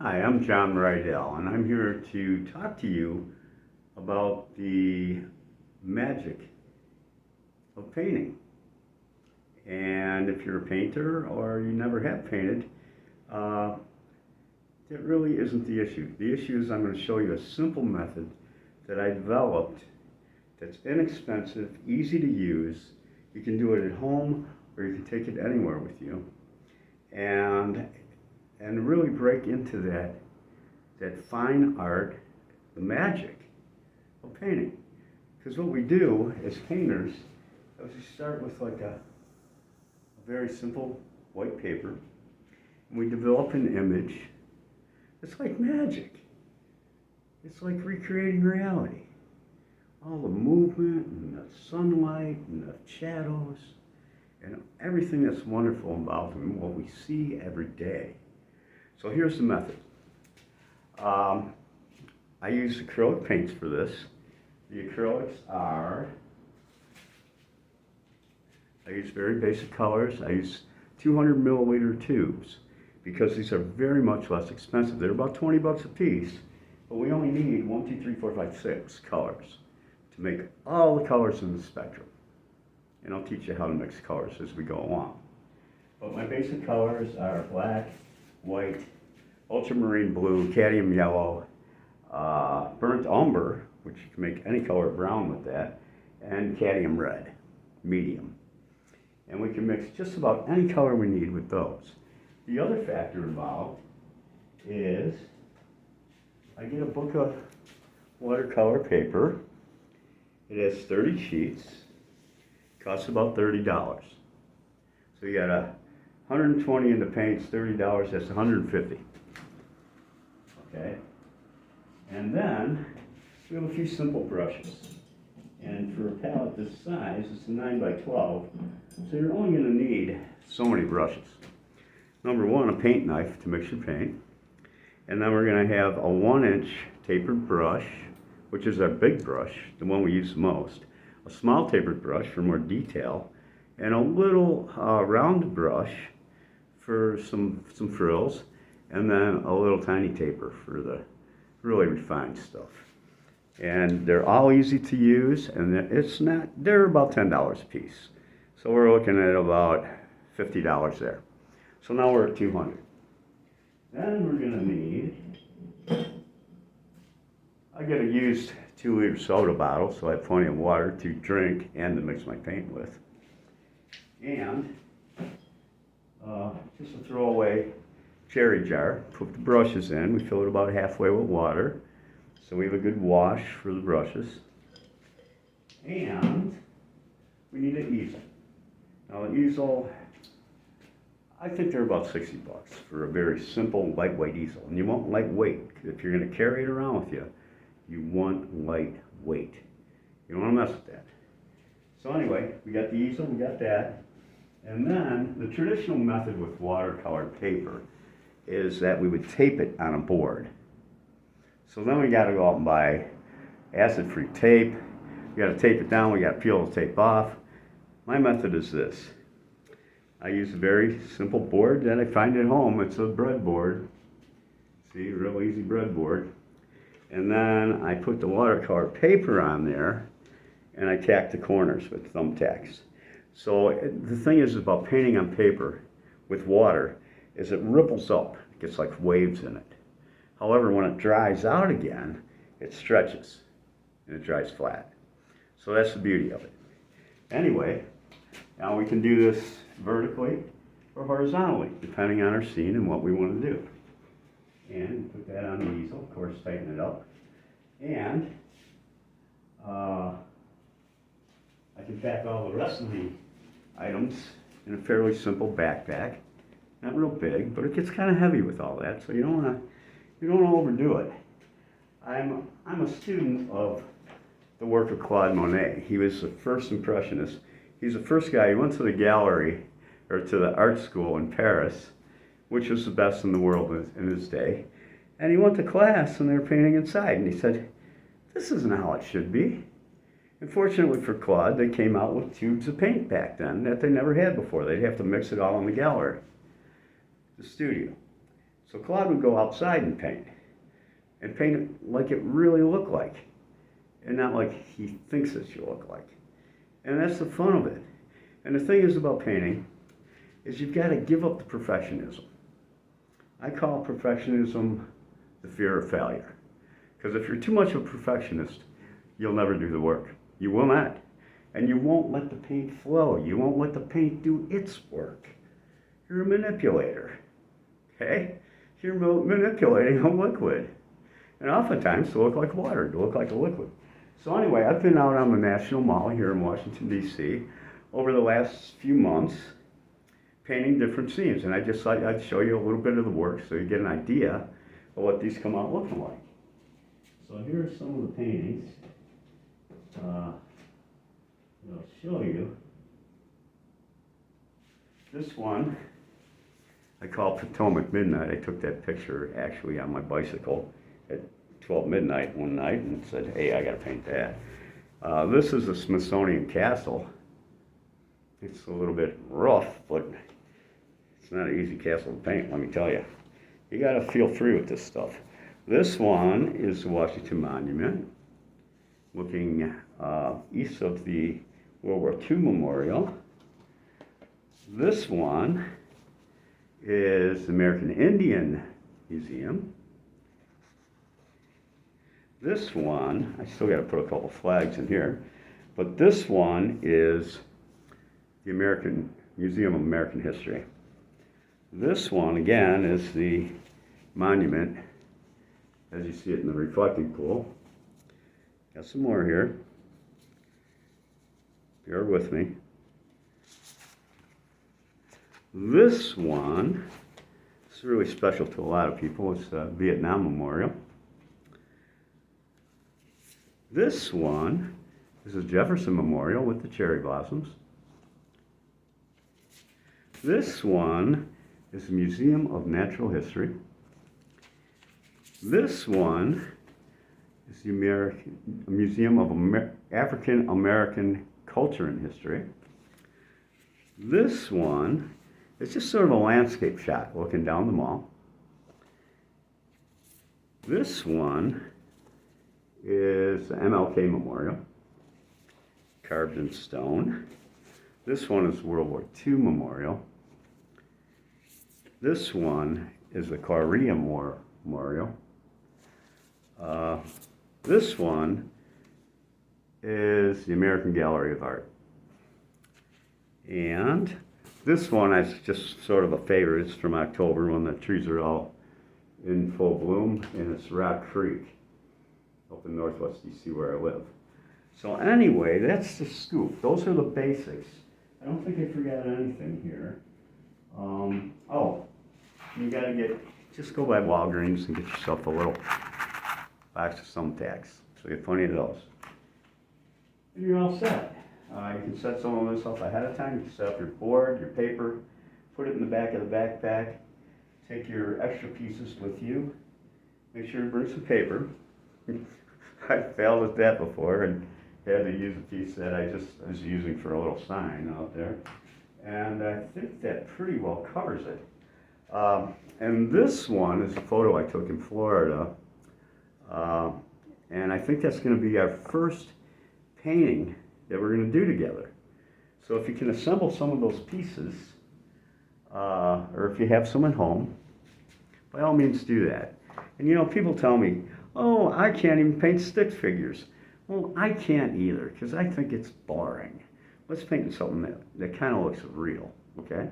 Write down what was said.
Hi, I'm John Rydell, and I'm here to talk to you about the magic of painting. And if you're a painter or you never have painted, uh, that really isn't the issue. The issue is I'm going to show you a simple method that I developed that's inexpensive, easy to use. You can do it at home or you can take it anywhere with you. And really break into that fine art, the magic of painting. Because what we do as painters is we start with like a very simple white paper, and we develop an image. It's like magic. It's like recreating reality. All the movement and the sunlight and the shadows and everything that's wonderful involved in what we see every day. So here's the method. I use acrylic paints for this. The acrylics are, I use very basic colors. I use 200 milliliter tubes because these are very much less expensive. They're about 20 bucks a piece, but we only need 1, 2, 3, 4, 5, 6 colors to make all the colors in the spectrum. And I'll teach you how to mix colors as we go along. But my basic colors are black, white, ultramarine blue, cadmium yellow, burnt umber, which you can make any color brown with that, and cadmium red, medium. And we can mix just about any color we need with those. The other factor involved is I get a book of watercolor paper. It has 30 sheets. Costs about $30. So you got 120 in the paints, $30, that's 150. Okay? And then we have a few simple brushes. And for a palette this size, it's a 9 by 12, so you're only going to need so many brushes. Number one, a paint knife to mix your paint. And then we're going to have a 1-inch tapered brush, which is our big brush, the one we use the most. A small tapered brush for more detail, and a little round brush for some frills, and then a little tiny taper for the really refined stuff. And they're all easy to use, and they're about $10 a piece. So we're looking at about $50 there. So now we're at 200. Then we're gonna need, I get a used 2-liter soda bottle, so I have plenty of water to drink and to mix my paint with. And just a throwaway cherry jar, put the brushes in, we fill it about halfway with water, so we have a good wash for the brushes. And we need an easel. Now an easel, I think they're about 60 bucks for a very simple, lightweight easel. And you want lightweight, if you're gonna carry it around with you, you want lightweight. You don't want to mess with that. So anyway, we got the easel, we got that. And then the traditional method with watercolor paper is that we would tape it on a board. So then we got to go out and buy acid-free tape. We got to tape it down, we got to peel the tape off. My method is this. I use a very simple board that I find at home. It's a breadboard. See, real easy breadboard. And then I put the watercolor paper on there and I tack the corners with thumbtacks. So the thing is about painting on paper with water is it ripples up. It gets like waves in it. However, when it dries out again, it stretches and it dries flat. So that's the beauty of it. Anyway, now we can do this vertically or horizontally, depending on our scene and what we want to do. And put that on the easel, of course, tighten it up. And I can pack all the rest of the items in a fairly simple backpack. Not real big, but it gets kind of heavy with all that, so you don't want to overdo it. I'm a student of the work of Claude Monet. He was the first impressionist. He's the first guy. He went to the gallery or to the art school in Paris, which was the best in the world in his day. And he went to class and they were painting inside. And he said, this isn't how it should be. And fortunately for Claude, they came out with tubes of paint back then that they never had before. They'd have to mix it all in the gallery, the studio. So Claude would go outside and paint it like it really looked like, and not like he thinks it should look like. And that's the fun of it. And the thing is about painting is you've got to give up the perfectionism. I call perfectionism the fear of failure. Because if you're too much of a perfectionist, you'll never do the work. You will not. And you won't let the paint flow. You won't let the paint do its work. You're a manipulator. Okay? You're manipulating a liquid. And oftentimes it'll look like water. It'll look like a liquid. So anyway, I've been out on the National Mall here in Washington, D.C. over the last few months painting different scenes. And I just thought I'd show you a little bit of the work so you get an idea of what these come out looking like. So here are some of the paintings. I'll show you. This one I call Potomac Midnight. I took that picture actually on my bicycle at 12 midnight one night and said, hey, I got to paint that. This is a Smithsonian castle. It's a little bit rough, but it's not an easy castle to paint, let me tell you. You got to feel free with this stuff. This one is the Washington Monument, looking east of the World War II Memorial. This one is the American Indian Museum. This one, I still got to put a couple flags in here, but this one is the American Museum of American History. This one, again, is the monument, as you see it in the reflecting pool. Got some more here. Bear with me. This one is really special to a lot of people. It's the Vietnam Memorial. This one is the Jefferson Memorial with the cherry blossoms. This one is the Museum of Natural History. This one is the Museum of African American Culture and History. This one is just sort of a landscape shot looking down the mall. This one is the MLK Memorial, carved in stone. This one is World War II Memorial. This one is the Korean War Memorial. This one is the American Gallery of Art. And this one is just sort of a favorite. It's from October when the trees are all in full bloom, and it's Rock Creek up in northwest DC where I live. So anyway, that's the scoop. Those are the basics. I don't think I forgot anything here. You gotta just go by Walgreens and get yourself a little box of thumbtacks. So get plenty of those. And you're all set. You can set some of this up ahead of time. You can set up your board, your paper, put it in the back of the backpack. Take your extra pieces with you. Make sure to bring some paper. I failed at that before and had to use a piece that I was using for a little sign out there. And I think that pretty well covers it. And this one is a photo I took in Florida. And I think that's going to be our first painting that we're going to do together. So if you can assemble some of those pieces, or if you have some at home, by all means do that. And you know, people tell me, oh, I can't even paint stick figures. Well, I can't either, because I think it's boring. Let's paint something that kind of looks real, okay?